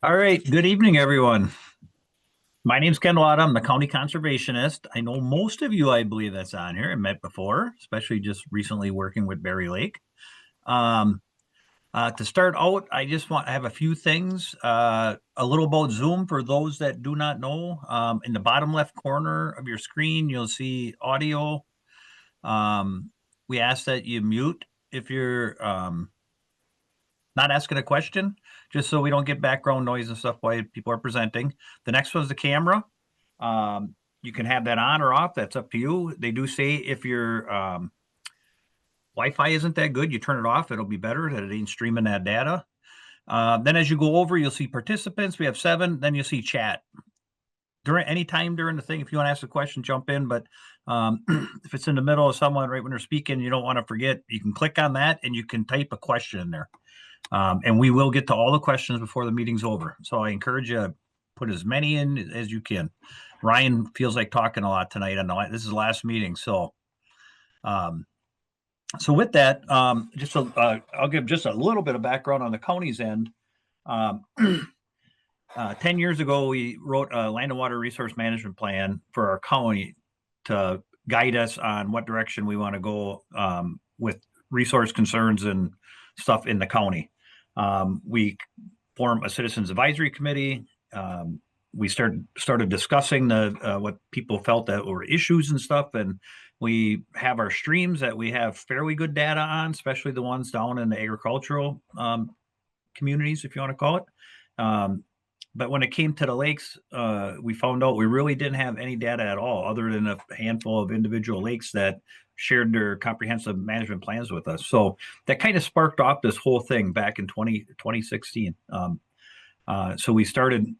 All right. Good evening, everyone. My name's Ken Latta. I'm the county conservationist. I know most of you, I believe, that's on here. I met before, especially just recently working with Berry Lake. Um, to start out, I just want to have a few things. A little about Zoom for those that do not know. In the bottom left corner of your screen, you'll see audio. Um, we ask that you mute if you're not asking a question, just so we don't get background noise and stuff while people are presenting. The next one's the camera. You can have that on or off. That's up to you. They do say if your Wi-Fi isn't that good, you turn it off. It'll be better that it ain't streaming that data. Then as you go over, you'll see participants. We have 7. Then you'll see chat. During any time during the thing, if you want to ask a question, jump in. But if it's in the middle of someone right when they're speaking, you don't want to forget, you can click on that and you can type a question in there. And we will get to all the questions before the meeting's over. So I encourage you to put as many in as you can. Ryan feels like talking a lot tonight. I know this is the last meeting. Um, so with that, I'll give just a little bit of background on the county's end. Um, 10 years ago, we wrote a land and water resource management plan for our county to guide us on what direction we want to go with resource concerns and stuff in the county. We formed a citizens advisory committee. We started discussing the what people felt that were issues and stuff, and we have our streams that we have fairly good data on, especially the ones down in the agricultural communities, if you want to call it. But when it came to the lakes, we found out we really didn't have any data at all, other than a handful of individual lakes that shared their comprehensive management plans with us. So that kind of sparked off this whole thing back in 2016. So we started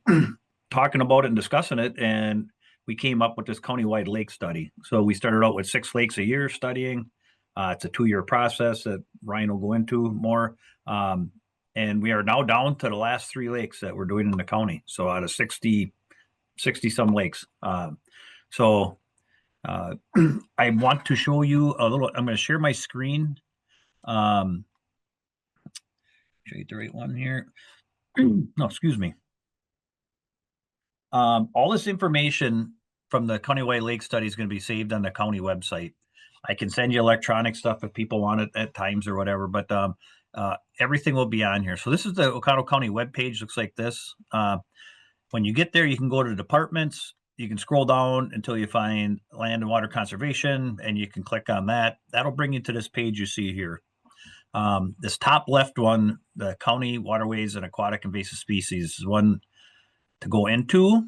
talking about it and discussing it, and we came up with this countywide lake study. So we started out with 6 lakes a year studying. It's a 2-year process that Ryan will go into more. And we are now down to the last 3 lakes that we're doing in the county. So out of 60 some lakes. So I want to show you a little. I'm going to share my screen. Um, show you the right one here. No, excuse me. All this information from the Countywide Lake Study is going to be saved on the county website. I can send you electronic stuff if people want it at times or whatever, but everything will be on here. So this is the Oconto County webpage. Looks like this. When you get there, you can go to the departments. You can scroll down until you find land and water conservation, and you can click on that. That'll bring you to this page you see here. This top left one, the county waterways and aquatic invasive species, is one to go into.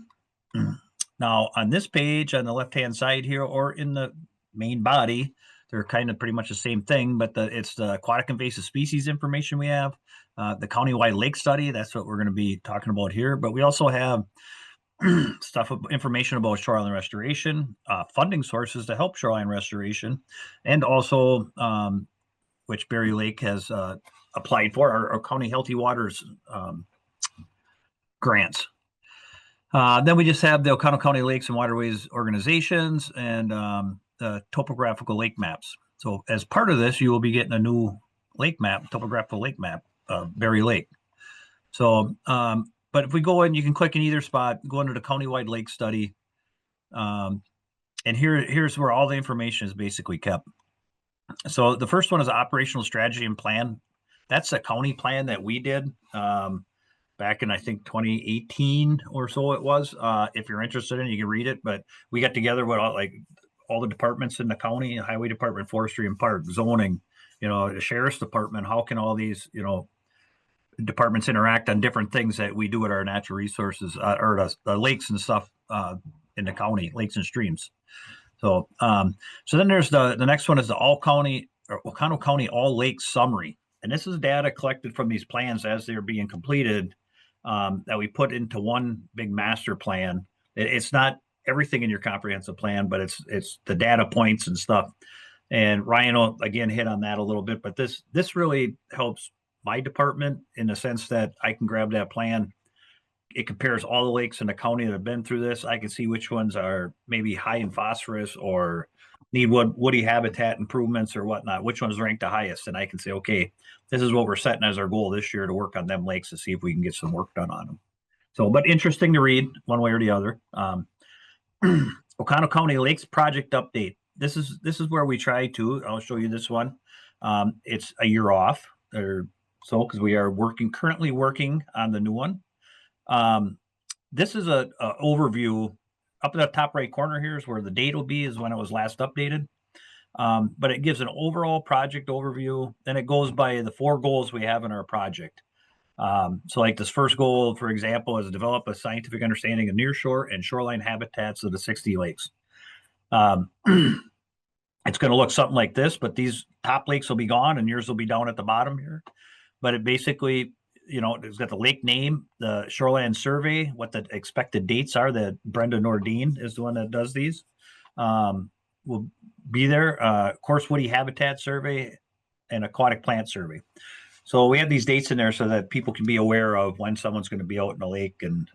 Now, on this page, on the left-hand side here, or in the main body, they're kind of pretty much the same thing, but it's the aquatic invasive species information we have. The countywide lake study, that's what we're going to be talking about here. But we also have information about shoreline restoration, funding sources to help shoreline restoration, and also which Berry Lake has applied for, our County Healthy Waters grants. Then we just have the Oconto County Lakes and Waterways organizations and the topographical lake maps. So as part of this, you will be getting a new lake map, topographical lake map, Berry Lake. So, but if we go in, you can click in either spot, go into the countywide lake study. And here's where all the information is basically kept. So the first one is operational strategy and plan. That's a county plan that we did back in, I think, 2018 or so it was. If you're interested in it, you can read it. But we got together with all the departments in the county, highway department, forestry and park, zoning, the sheriff's department. How can all these, departments interact on different things that we do with our natural resources or the lakes and stuff in the county, lakes and streams. So then there's the next one is the Oconto County All Lakes Summary. And this is data collected from these plans as they're being completed that we put into one big master plan. It's not everything in your comprehensive plan, but it's the data points and stuff. And Ryan will again hit on that a little bit, but this really helps my department in the sense that I can grab that plan. It compares all the lakes in the county that have been through this. I can see which ones are maybe high in phosphorus or need woody habitat improvements or whatnot, which one's ranked the highest. And I can say, okay, this is what we're setting as our goal this year to work on them lakes to see if we can get some work done on them. So, but interesting to read one way or the other. Oconto County Lakes project update. This is where we try to. I'll show you this one. It's a year off, or so, because we are currently working on the new one. This is a overview. Up in the top right corner here is where the date will be, is when it was last updated. But it gives an overall project overview. Then it goes by the 4 goals we have in our project. So like this first goal, for example, is to develop a scientific understanding of nearshore and shoreline habitats of the 60 lakes. It's going to look something like this, but these top lakes will be gone and yours will be down at the bottom here. But it basically, it's got the lake name, the shoreline survey, what the expected dates are. That Brenda Nordine is the one that does these. Will be there. Coarse woody habitat survey and aquatic plant survey. So we have these dates in there so that people can be aware of when someone's going to be out in the lake and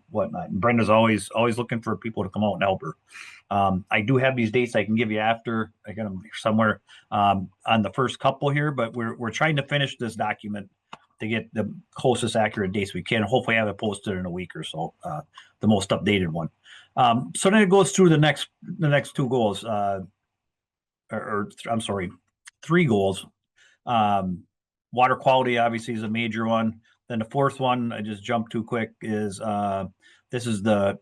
whatnot. And Brenda's always looking for people to come out and help her. I do have these dates I can give you after. I got them somewhere on the first couple here, but we're trying to finish this document to get the closest accurate dates we can. Hopefully have it posted in a week or so, the most updated one. So then it goes through the next 2 goals, or I'm sorry, 3 goals. Water quality obviously is a major one. Then the 4th one, I just jumped too quick, is this is the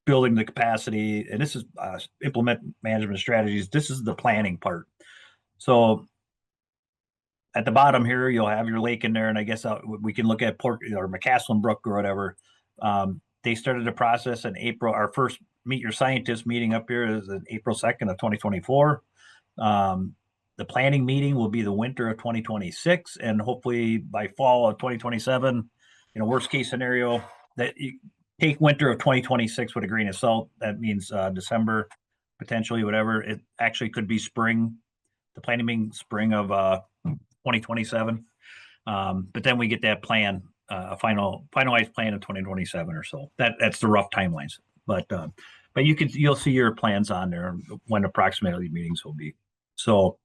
building the capacity, and this is implement management strategies. This is the planning part. So at the bottom here, you'll have your lake in there, and I guess we can look at Port or McCaslin Brook or whatever. They started the process in April. Our first Meet Your Scientist meeting up here is April 2nd of 2024. The planning meeting will be the winter of 2026, and hopefully by fall of 2027, worst case scenario, that you take winter of 2026 with a grain of salt. That means December, potentially, whatever. It actually could be spring, the planning meeting spring of 2027. But then we get that plan, finalized plan in 2027 or so. That's the rough timelines. But you'll see your plans on there when approximately meetings will be. So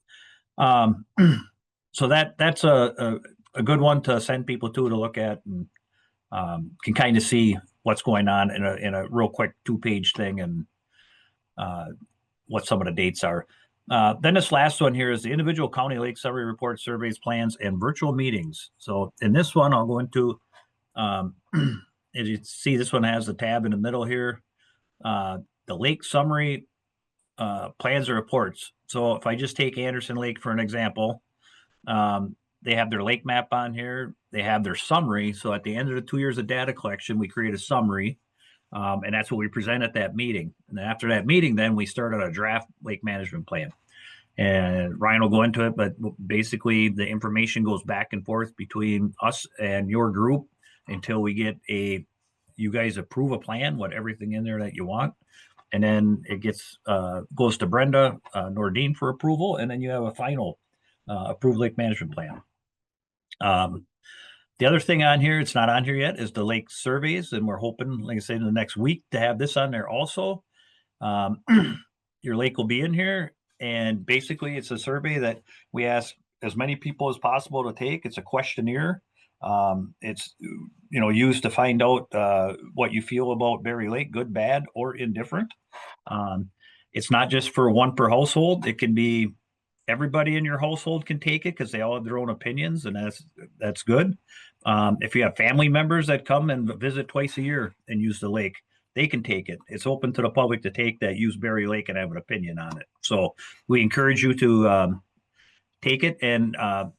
so that's a good one to send people to look at, and can kind of see what's going on in a real quick 2-page thing, and what some of the dates are. Then this last one here is the individual county lake summary reports, surveys, plans, and virtual meetings. So in this one, I'll go into, as you see, this one has the tab in the middle here, the lake summary plans or reports. So if I just take Anderson Lake for an example, they have their lake map on here. They have their summary. So at the end of the 2 years of data collection, we create a summary, and that's what we present at that meeting. And then after that meeting, then we start on a draft lake management plan. And Ryan will go into it, but basically the information goes back and forth between us and your group until we get you guys approve a plan, what everything in there that you want. And then it goes to Brenda Nordine for approval, and then you have a final approved lake management plan. The other thing on here, it's not on here yet, is the lake surveys, and we're hoping, like I said, in the next week to have this on there also. Your lake will be in here, and basically it's a survey that we ask as many people as possible to take. It's a questionnaire. It's used to find out what you feel about Berry Lake, good, bad, or indifferent. It's not just for one per household. It can be everybody in your household can take it, because they all have their own opinions, and that's good. If you have family members that come and visit twice a year and use the lake, they can take it. It's open to the public to take that use Berry Lake and have an opinion on it. So we encourage you to take it. And a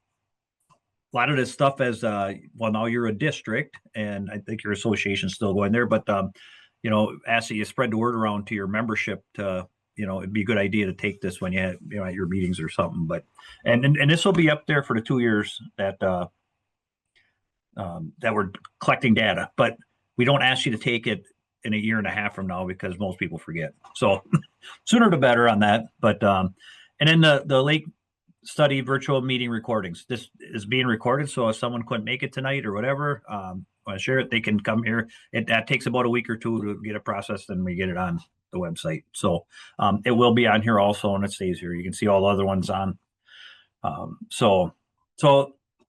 lot of this stuff now you're a district, and I think your association's still going there, but ask that you spread the word around to your membership to, it'd be a good idea to take this when you have, at your meetings or something. But and this will be up there for the 2 years that we're collecting data, but we don't ask you to take it in a year and a half from now, because most people forget. So sooner the better on that. But and then the lake study virtual meeting recordings. This is being recorded, so if someone couldn't make it tonight or whatever, want to share it, they can come here. That takes about a week or 2 to get it processed, and we get it on the website. So it will be on here also, and it stays here. You can see all the other ones on. So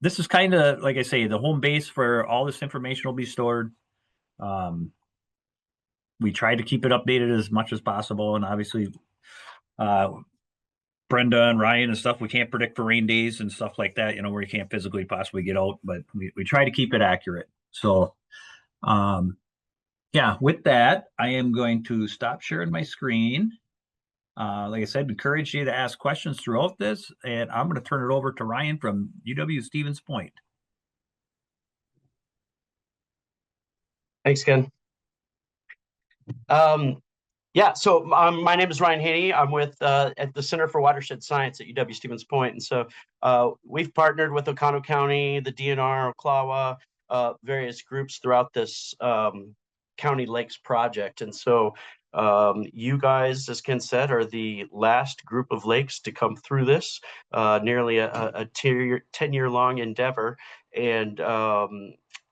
this is kind of, like I say, the home base for all this information will be stored. We try to keep it updated as much as possible, and obviously, uh, Brenda and Ryan and stuff, we can't predict for rain days and stuff like that, where you can't physically possibly get out, but we try to keep it accurate. So, um, yeah, with that, I am going to stop sharing my screen. Like I said, encourage you to ask questions throughout this, and I'm going to turn it over to Ryan from UW Stevens Point. Thanks, Ken. So my name is Ryan Haney. I'm with at the Center for Watershed Science at UW Stevens Point. And so we've partnered with Oconto County, the DNR, Oclawa, various groups throughout this County Lakes project. And so you guys, as Ken said, are the last group of lakes to come through this, nearly a 10-year long endeavor.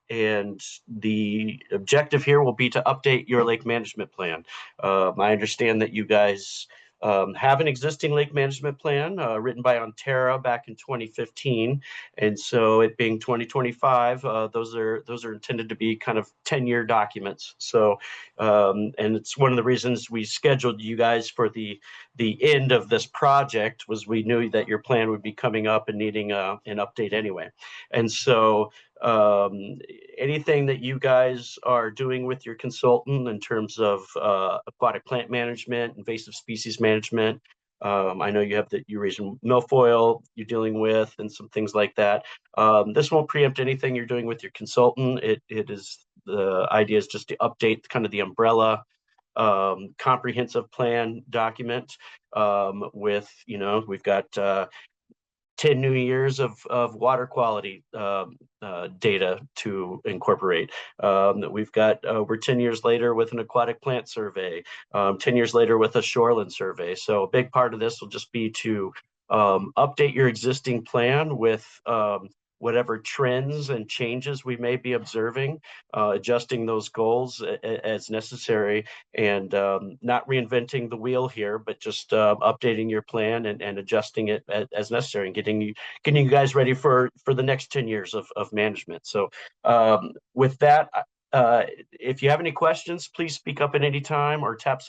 And the objective here will be to update your lake management plan. I understand that you guys have an existing lake management plan written by Onterra back in 2015, and so it being 2025, those are intended to be kind of 10-year documents. So, and it's one of the reasons we scheduled you guys for the end of this project was we knew that your plan would be coming up and needing an update anyway, and so. Anything that you guys are doing with your consultant in terms of aquatic plant management, invasive species management. I know you have the Eurasian milfoil you're dealing with and some things like that. This won't preempt anything you're doing with your consultant. It is the idea is just to update kind of the umbrella comprehensive plan document with, we've got 10 new years of water quality data to incorporate. We've got, we're 10 years later with an aquatic plant survey, 10 years later with a shoreline survey. So a big part of this will just be to update your existing plan with whatever trends and changes we may be observing, adjusting those goals as necessary, and not reinventing the wheel here, but just updating your plan and adjusting it as necessary, and getting you guys ready for the next 10 years of management. So with that, if you have any questions, please speak up at any time or type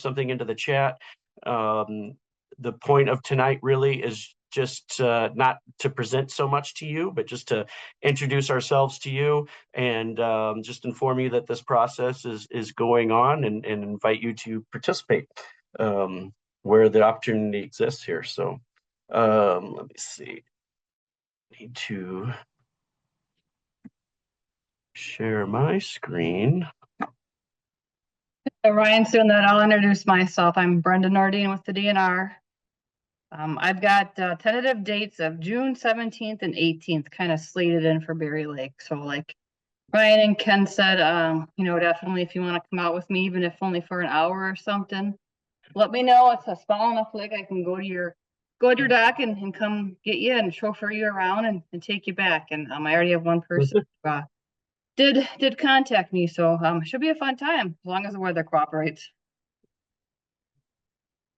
something into the chat. The point of tonight really is just not to present so much to you, but just to introduce ourselves to you and just inform you that this process is going on, and invite you to participate where the opportunity exists here. So let me see. Need to share my screen. Ryan's doing that. I'll introduce myself. I'm Brenda Nordine with the DNR. I've got tentative dates of June 17th and 18th kind of slated in for Berry Lake. So like Ryan and Ken said, definitely if you want to come out with me, even if only for an hour or something, let me know. It's a small enough lake I can go to your dock and come get you and chauffeur you around and take you back. And I already have one person did contact me, so should be a fun time as long as the weather cooperates.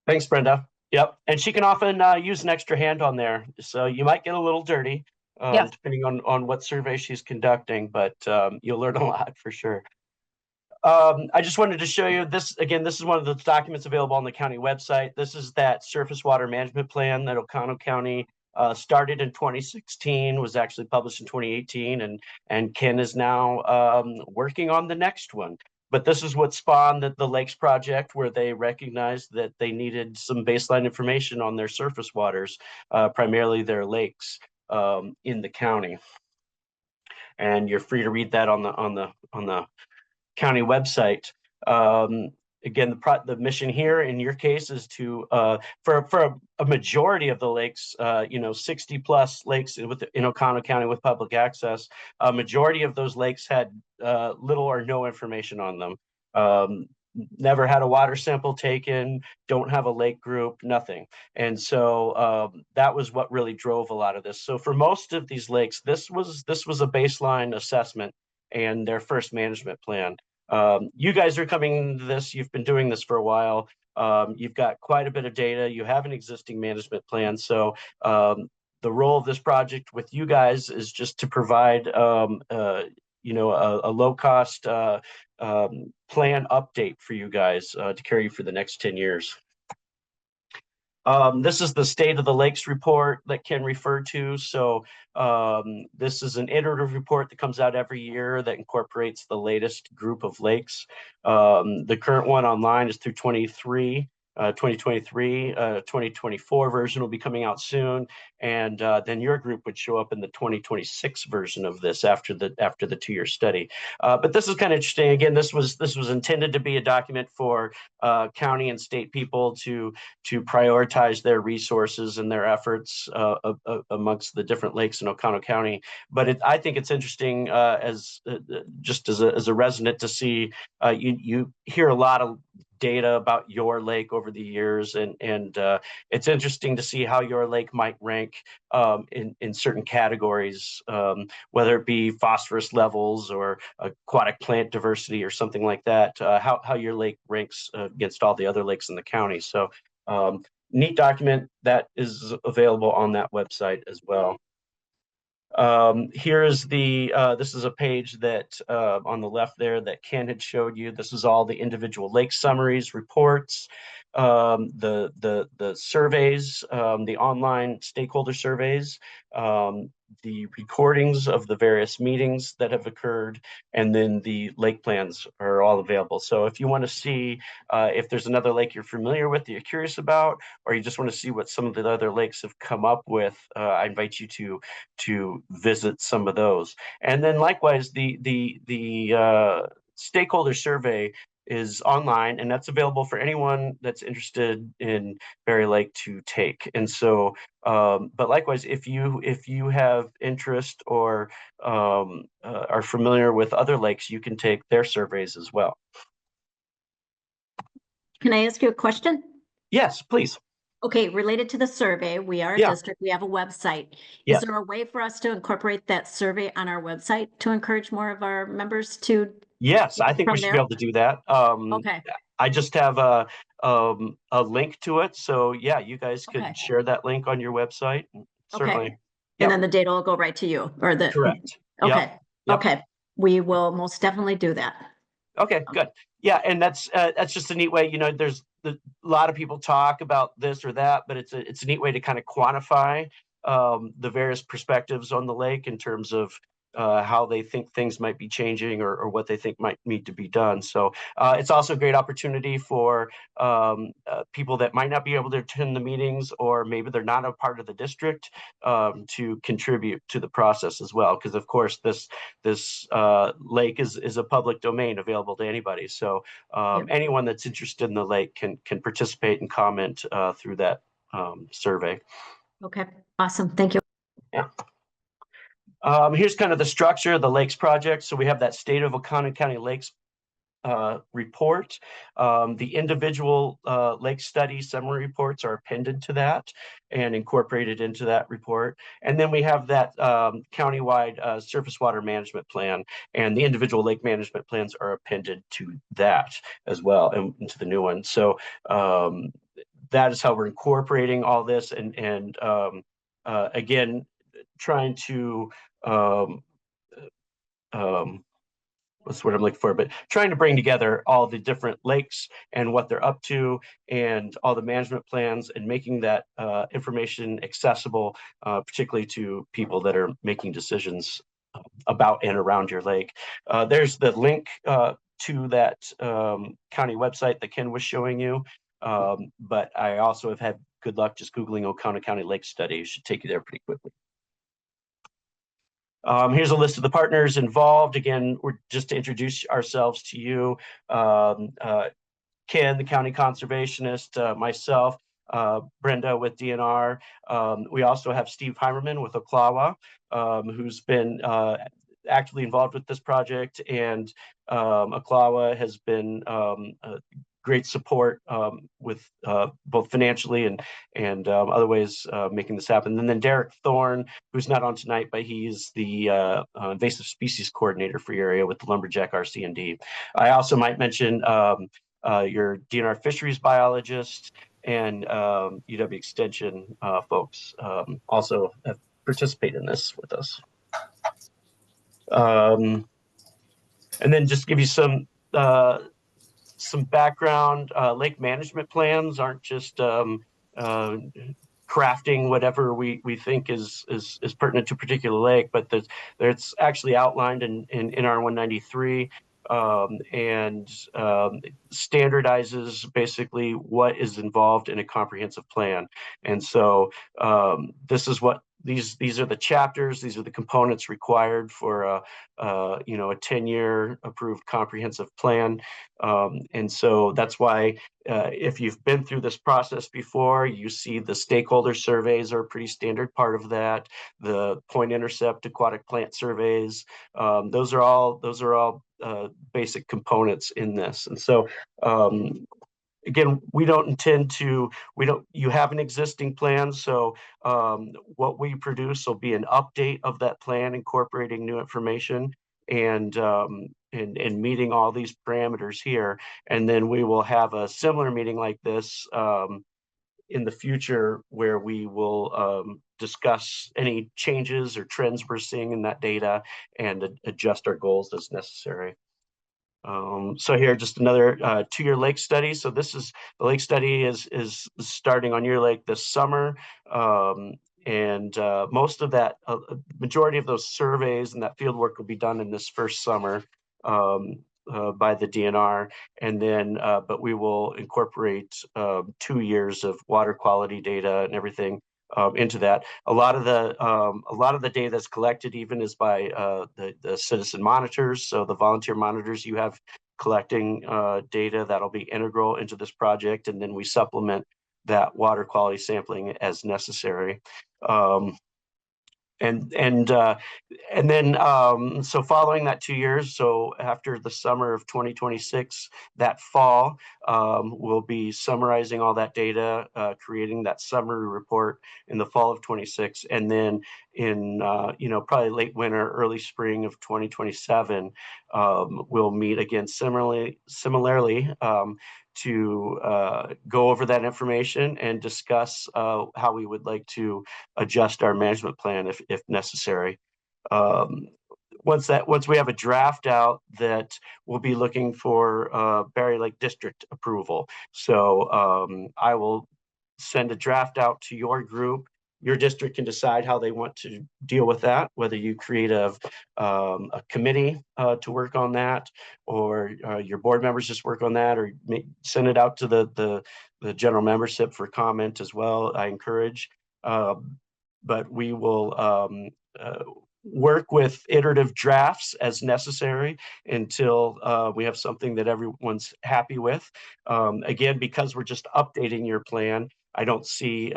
Thanks, Brenda. Yep, and she can often use an extra hand on there, so you might get a little dirty, yes, depending on what survey she's conducting, but you'll learn a lot for sure. I just wanted to show you this again. This is one of the documents available on the county website. This is that surface water management plan that Oconto County started in 2016, was actually published in 2018, and Ken is now working on the next one. But this is what spawned the Lakes Project, where they recognized that they needed some baseline information on their surface waters, primarily their lakes in the county. And you're free to read that on the county website. Again, the mission here in your case is to for a majority of the lakes, 60 plus lakes in Oconto County with public access, a majority of those lakes had little or no information on them. Never had a water sample taken, don't have a lake group, nothing. And so that was what really drove a lot of this. So for most of these lakes, this was a baseline assessment and their first management plan. You guys are coming to this, you've been doing this for a while. You've got quite a bit of data, you have an existing management plan. So the role of this project with you guys is just to provide a low cost plan update for you guys to carry you for the next 10 years. This is the State of the Lakes report that Ken referred to. So this is an iterative report that comes out every year that incorporates the latest group of lakes. The current one online is through 2023, 2024 version will be coming out soon, and then your group would show up in the 2026 version of this after the 2-year study. But this is kind of interesting. Again, this was intended to be a document for county and state people to prioritize their resources and their efforts amongst the different lakes in Oconto County. But I think it's interesting as a resident to see you hear a lot of data about your lake over the years, and it's interesting to see how your lake might rank in certain categories, whether it be phosphorus levels or aquatic plant diversity or something like that, how your lake ranks against all the other lakes in the county. So neat document that is available on that website as well. Here is this is a page that on the left there that Ken had showed you. This is all the individual lake summaries, reports, the surveys, the online stakeholder surveys, the recordings of the various meetings that have occurred, and then the lake plans are all available. So if you want to see if there's another lake you're familiar with that you're curious about, or you just want to see what some of the other lakes have come up with, I invite you to visit some of those. And then likewise, the stakeholder survey is online, and that's available for anyone that's interested in Berry Lake to take. And so, but likewise, if you have interest or are familiar with other lakes, you can take their surveys as well. Can I ask you a question? Yes, please. Okay, related to the survey, we are a district, we have a website. Yeah. Is there a way for us to incorporate that survey on our website to encourage more of our members to? Yes, I think we should be able to do that. Okay. I just have a link to it. So yeah, you guys could share that link on your website. Certainly. Okay. And then the data will go right to you, or the. Correct. Okay. Yep. Okay. We will most definitely do that. Okay, good. Yeah, and that's just a neat way. There's a lot of people talk about this or that, but it's a neat way to kind of quantify the various perspectives on the lake in terms of how they think things might be changing or what they think might need to be done. So it's also a great opportunity for people that might not be able to attend the meetings, or maybe they're not a part of the district, to contribute to the process as well. Because of course this lake is a public domain available to anybody. So anyone that's interested in the lake can participate and comment through that survey. Okay, awesome. Thank you. Yeah. Here's kind of the structure of the Lakes Project. So we have that State of Oconto County Lakes report. The individual lake study summary reports are appended to that and incorporated into that report. And then we have that countywide surface water management plan, and the individual lake management plans are appended to that as well, and into the new one. So that is how we're incorporating all this, and again, trying to what's what I'm looking for, but trying to bring together all the different lakes and what they're up to, and all the management plans, and making that information accessible, particularly to people that are making decisions about and around your lake. There's the link to that county website that Ken was showing you, but I also have had good luck just Googling Oconto County Lake Study. It should take you there pretty quickly. Here's a list of the partners involved. Again, we're just to introduce ourselves to you. Ken, the county conservationist, myself, Brenda with DNR. We also have Steve Heimerman with Oclawa, who's been actively involved with this project, and Oclawa has been great support with both financially and other ways making this happen. And then Derek Thorne, who's not on tonight, but he's the invasive species coordinator for your area with the Lumberjack RC&D. I also might mention your DNR fisheries biologist and UW Extension folks also have participated in this with us. And then just give you some background. Lake management plans aren't just crafting whatever we think is pertinent to a particular lake, but it's actually outlined in NR 193 and standardizes basically what is involved in a comprehensive plan. And so this is what these are the chapters, these are the components required for a 10-year approved comprehensive plan. And so that's why if you've been through this process before, you see the stakeholder surveys are a pretty standard part of that. The point intercept aquatic plant surveys, those are all basic components in this. And so again, you have an existing plan. So what we produce will be an update of that plan, incorporating new information and meeting all these parameters here. And then we will have a similar meeting like this in the future where we will discuss any changes or trends we're seeing in that data and adjust our goals as necessary. So here, just another 2-year lake study. So this is the lake study is starting on your lake this summer. And most of that, majority of those surveys and that field work will be done in this first summer by the DNR. And then, but we will incorporate 2 years of water quality data and everything into that. A lot of the data that's collected even is by the citizen monitors. So the volunteer monitors you have collecting data that'll be integral into this project, and then we supplement that water quality sampling as necessary. And then so following that 2 years, so after the summer of 2026, that fall, we'll be summarizing all that data, creating that summary report in the fall of 26, and then in probably late winter, early spring of 2027, we'll meet again similarly to go over that information and discuss how we would like to adjust our management plan if necessary. Once we have a draft out, that we'll be looking for Berry Lake District approval. So I will send a draft out to your group. Your district can decide how they want to deal with that, whether you create a committee to work on that, or your board members just work on that, or send it out to the general membership for comment as well. I encourage, but we will work with iterative drafts as necessary until we have something that everyone's happy with. Again, because we're just updating your plan, I don't see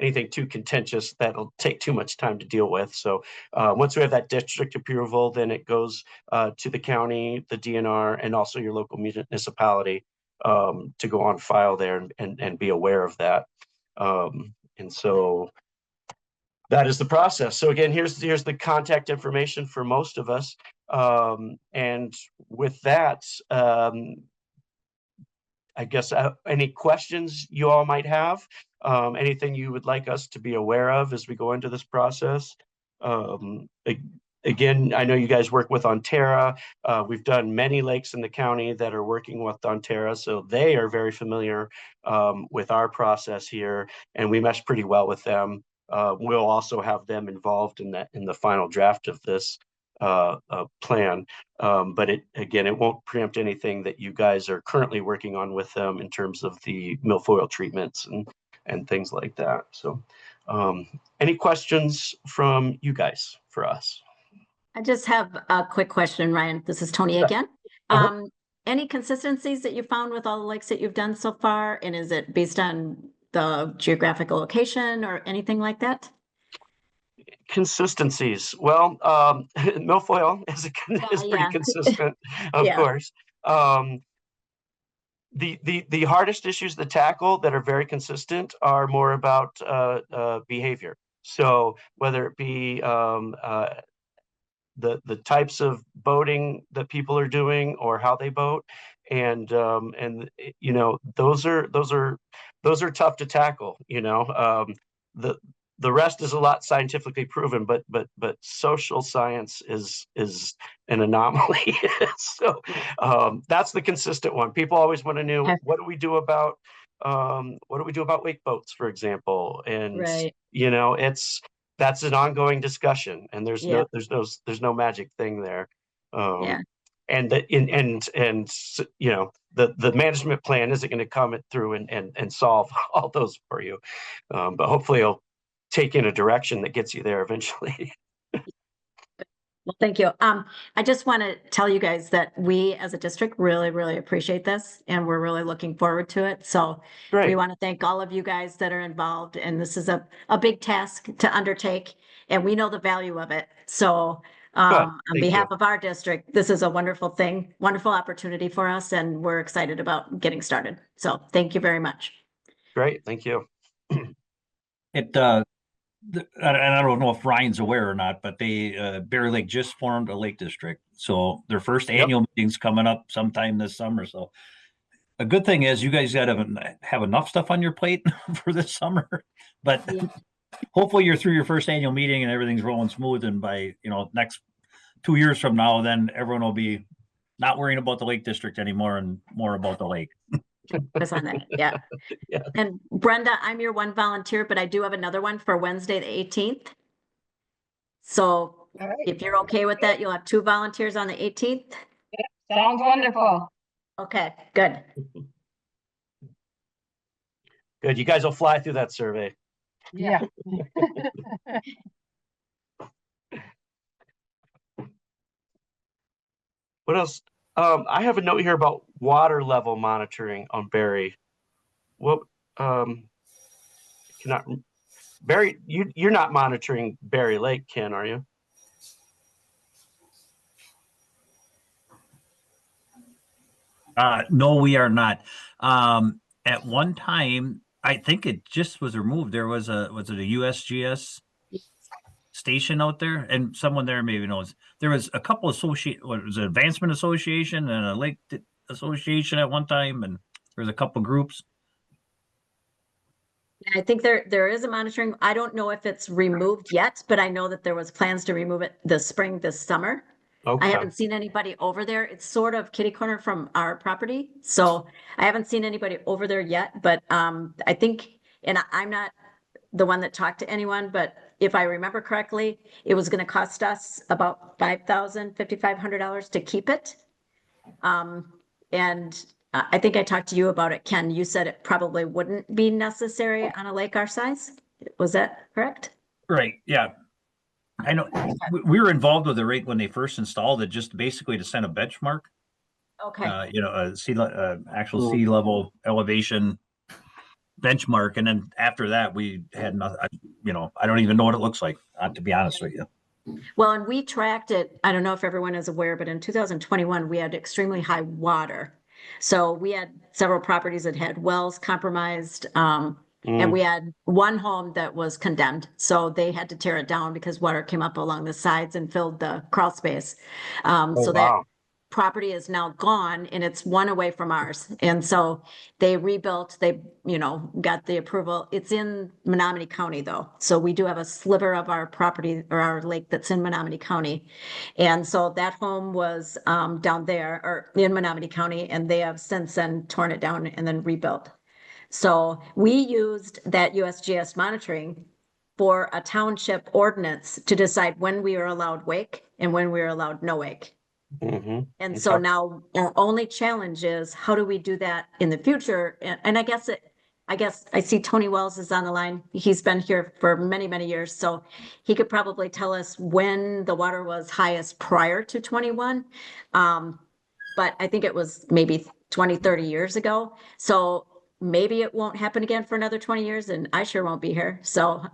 anything too contentious that'll take too much time to deal with. So once we have that district approval, then it goes to the county, the DNR, and also your local municipality to go on file there and be aware of that. And so that is the process. So again, here's the contact information for most of us. And with that, I guess any questions you all might have, anything you would like us to be aware of as we go into this process. Again, I know you guys work with Onterra. We've done many lakes in the county that are working with Onterra, so they are very familiar with our process here, and we mesh pretty well with them. We'll also have them involved in the final draft of this plan, but it won't preempt anything that you guys are currently working on with them in terms of the milfoil treatments and things like that. So any questions from you guys for us? I just have a quick question, Ryan. This is Tony again. Any consistencies that you found with all the lakes that you've done so far? And is it based on the geographical location or anything like that? Consistencies. Well, milfoil is pretty consistent, of course. The hardest issues to tackle that are very consistent are more about behavior. So whether it be the types of boating that people are doing or how they boat, and those are tough to tackle. the rest is a lot scientifically proven, but social science is an anomaly. So that's the consistent one. People always want to know, Okay. what do we do about wake boats, for example? And Right. you know, that's an ongoing discussion, and there's Yeah. no magic thing there. Yeah. And you know, the management plan isn't going to come through and solve all those for you, but hopefully it'll take in a direction that gets you there eventually. Well, thank you. I just want to tell you guys that we as a district really, really appreciate this and we're really looking forward to it. So we Great. want to thank all of you guys that are involved, and this is a big task to undertake and we know the value of it. So on Thank behalf you. of our district, this is a wonderful thing, wonderful opportunity for us, and we're excited about getting started. So thank you very much. Great. Thank you. It, and I don't know if Ryan's aware or not, but they, Bear Lake just formed a lake district. So their first Yep. annual meeting's coming up sometime this summer. So a good thing is you guys gotta have enough stuff on your plate for this summer. But Yeah. hopefully you're through your first annual meeting and everything's rolling smooth. And by, next 2 years from now, then everyone will be not worrying about the lake district anymore and more about the lake. Focus on that. Yeah. Yeah. And Brenda, I'm your one volunteer, but I do have another one for Wednesday, the 18th. So All right. if you're okay with that, you'll have 2 volunteers on the 18th. Sounds wonderful. Okay, good. Good. You guys will fly through that survey. Yeah. What else? I have a note here about water level monitoring on Berry. What, cannot, Berry, you're not monitoring Berry Lake, Ken, are you? No, we are not. At one time, I think it just was removed. There was a USGS station out there, and someone there maybe knows. There was a couple what was it, Advancement Association and a Lake Association at one time, and there was a couple groups. I think there is a monitoring. I don't know if it's removed yet, but I know that there was plans to remove it this summer. I Okay. haven't seen anybody over there. It's sort of kitty corner from our property. So I haven't seen anybody over there yet, but I think, and I'm not the one that talked to anyone, but if I remember correctly, it was going to cost us about $5,500 to keep it. And I think I talked to you about it, Ken. You said it probably wouldn't be necessary on a lake our size. Was that correct? Right. Yeah. I know we were involved with it right when they first installed it, just basically to set a benchmark. Okay. A actual sea level elevation benchmark, and then after that we had nothing. I don't even know what it looks like, to be honest with you. Well, and we tracked it. I don't know if everyone is aware, but in 2021 we had extremely high water. So we had several properties that had wells compromised, and we had one home that was condemned. So they had to tear it down because water came up along the sides and filled the crawl space. So that Wow. property is now gone and it's one away from ours. And so they rebuilt, they, got the approval. It's in Menominee County though. So we do have a sliver of our property or our lake that's in Menominee County. And so that home was down there or in Menominee County, and they have since then torn it down and then rebuilt. So we used that USGS monitoring for a township ordinance to decide when we are allowed wake and when we are allowed no wake. Mm-hmm. And so now our only challenge is how do we do that in the future? And I guess I see Tony Wells is on the line. He's been here for many, many years. So he could probably tell us when the water was highest prior to 21. But I think it was maybe 20, 30 years ago. So maybe it won't happen again for another 20 years, and I sure won't be here. So,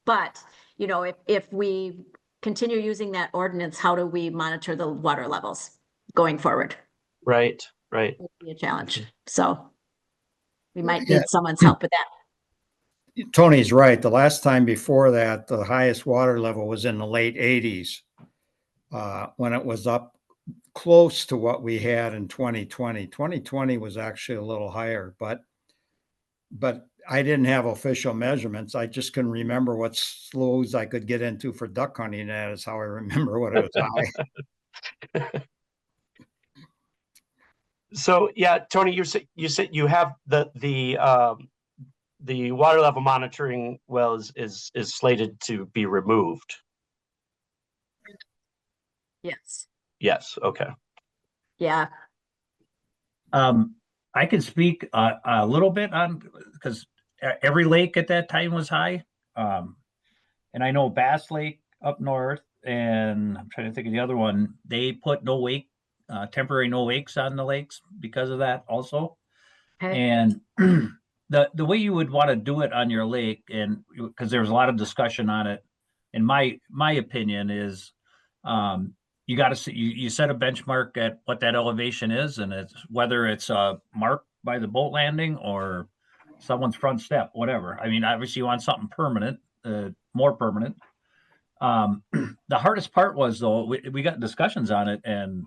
but if we continue using that ordinance, how do we monitor the water levels going forward? Right. It'll be a challenge. So we might need someone's help with that. Tony's right. The last time before that, the highest water level was in the late 80s, when it was up close to what we had in 2020. 2020 was actually a little higher, but I didn't have official measurements. I just couldn't remember what sloughs I could get into for duck hunting. That is how I remember what it was high. So yeah, Tony, you said you have the water level monitoring well is slated to be removed. Yes. Yes. Okay. Yeah. I can speak a little bit on, because every lake at that time was high. And I know Bass Lake up north, and I'm trying to think of the other one, they put no wake, temporary no wakes on the lakes because of that also. Okay. And the way you would want to do it on your lake, and because there was a lot of discussion on it, in my opinion is, you got to see, you set a benchmark at what that elevation is, and it's whether it's marked by the boat landing or someone's front step, whatever. I mean, obviously you want something permanent, more permanent. The hardest part was, though, we got discussions on it, and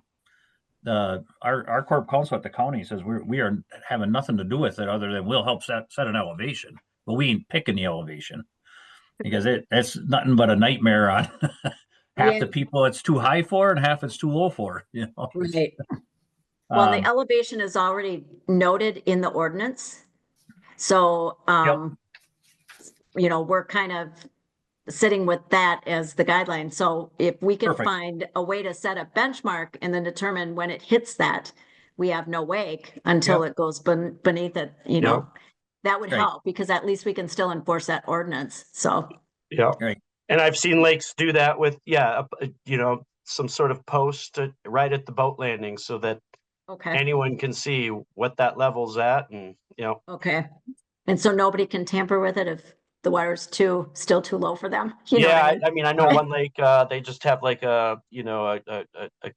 our corp counsel at the county says we are having nothing to do with it other than we'll help set an elevation, but we ain't picking the elevation, because it's nothing but a nightmare on half Yeah. the people it's too high for and half it's too low for, you know. Right. Well, the Um, elevation is already noted in the ordinance. So, we're kind of sitting with that as the guideline. So if we can Perfect. find a way to set a benchmark and then determine when it hits that, we have no wake until it goes beneath it, that would Right. help, because at least we can still enforce that ordinance. So, Yeah. Right. And I've seen lakes do that with, some sort of post right at the boat landing so that okay, anyone can see what that level's at, and, okay. And so nobody can tamper with it if the water's still too low for them? You know what yeah, I mean? I mean, I know one lake, they just have like a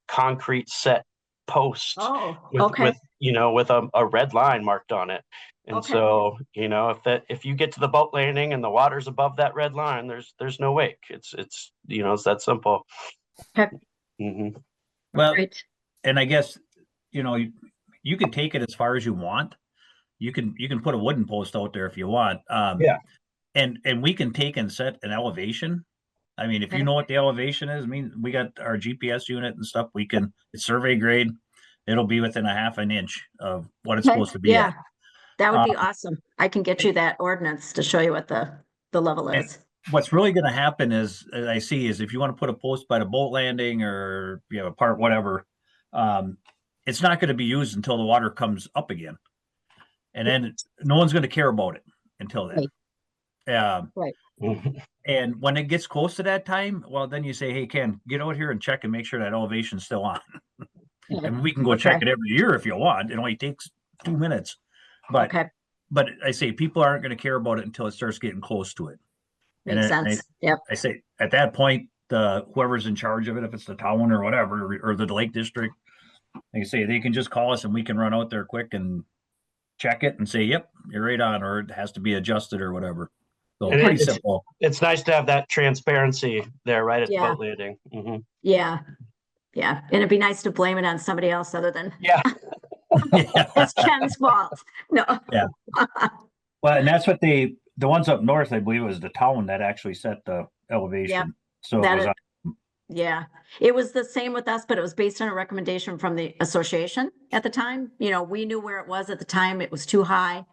concrete set post Oh, with, okay. with a red line marked on it. And Okay. so, if you get to the boat landing and the water's above that red line, there's no wake. It's that simple. Okay. Mhm. well, Great. and I guess, you can take it as far as you want. You can put a wooden post out there if you want. Yeah. And we can take and set an elevation. I mean, if you Okay. know what the elevation is, I mean, we got our GPS unit and stuff. It's survey grade. It'll be within a half an inch of what it's Okay, supposed to be yeah, at. that would be awesome. I can get you that ordinance to show you what the level And is. what's really going to happen is, I see, is if you want to put a post by the boat landing or you have a part, whatever, it's not going to be used until the water comes up again. And then no one's going to care about it until then. Mhm. And when it gets close to that time, well, then you say, hey, Ken, get out here and check and make sure that elevation's still on. And we can go check Okay. it every year if you want. It only takes 2 minutes. But Okay, but I say people aren't going to care about it until it starts getting close to it. And makes I sense. Yep, say at that point, whoever's in charge of it, if it's the town or whatever, or the Lake District, like I say, they can just call us and we can run out there quick and check it and say, yep, you're right on, or it has to be adjusted or whatever. So And pretty it's- simple. It's nice to have that transparency there right at the Yeah. boat landing. Mhm. yeah, yeah. And it'd be nice to blame it on somebody else other than Yeah. it's Ken's fault. No. Yeah. Well, and that's what the ones up north, I believe, was the town that actually set the elevation. So it That was is- Yeah, it was the same with us, but it was based on a recommendation from the association at the time. We knew where it was at the time. It was too high.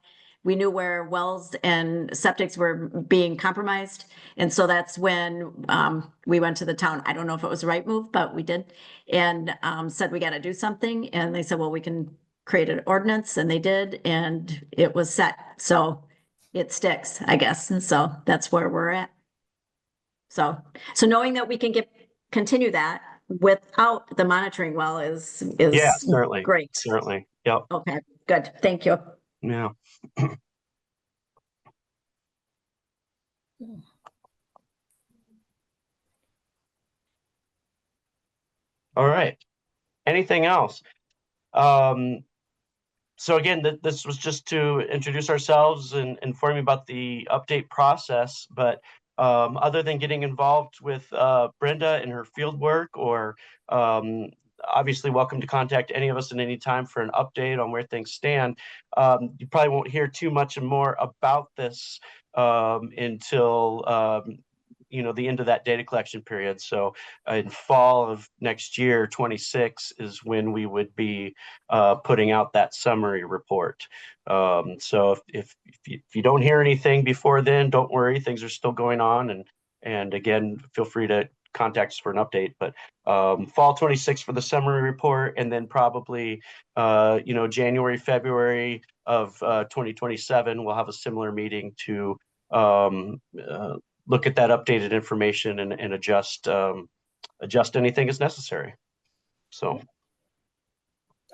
We knew where wells and septics were being compromised. And so that's when we went to the town. I don't know if it was the right move, but we did. And said, we got to do something. And they said, well, we can create an ordinance. And they did. And it was set. So it sticks, I guess. And so that's where we're at. So knowing that we can continue that without the monitoring well is Yeah, certainly. great. Certainly. Yep. Okay, good. Thank you. Yeah. All right. Anything else? So again, this was just to introduce ourselves and inform you about the update process. But other than getting involved with Brenda and her field work, or obviously welcome to contact any of us at any time for an update on where things stand. You probably won't hear too much more about this until the end of that data collection period. So in fall of next year, 26 is when we would be putting out that summary report. So if you don't hear anything before then, don't worry, things are still going on. And again, feel free to contact us for an update, but fall 26 for the summary report, and then probably January, February of 2027, we'll have a similar meeting to look at that updated information and adjust anything as necessary. So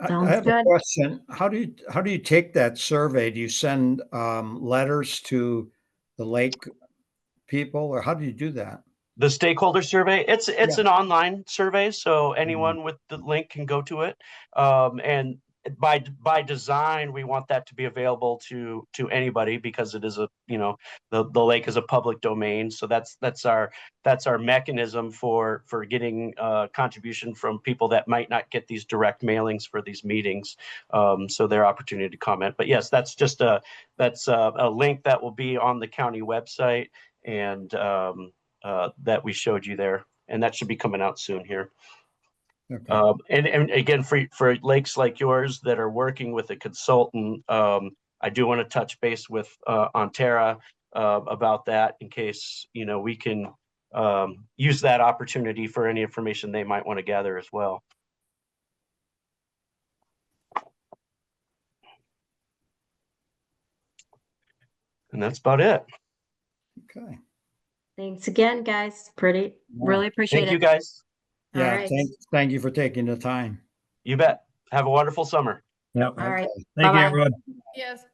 I Sounds have a good. question. How do you take that survey? Do you send letters to the lake people, or how do you do that? the stakeholder survey, it's Yeah. an online survey, so anyone with the link can go to it. And by design, we want that to be available to anybody, because it is the lake is a public domain. So that's our mechanism for getting contribution from people that might not get these direct mailings for these meetings. So their opportunity to comment. But yes, that's a link that will be on the county website, and that we showed you there, and that should be coming out soon here. Okay. And again, for lakes like yours that are working with a consultant, I do want to touch base with Onterra about that, in case we can use that opportunity for any information they might want to gather as well. And that's about it. Okay. Thanks again, guys. Really appreciate Thank it. you, guys. All Yeah. right. Thank you for taking the time. You bet. Have a wonderful summer. Yep. All right. Okay. Thank you, Bye-bye. everyone. Yes.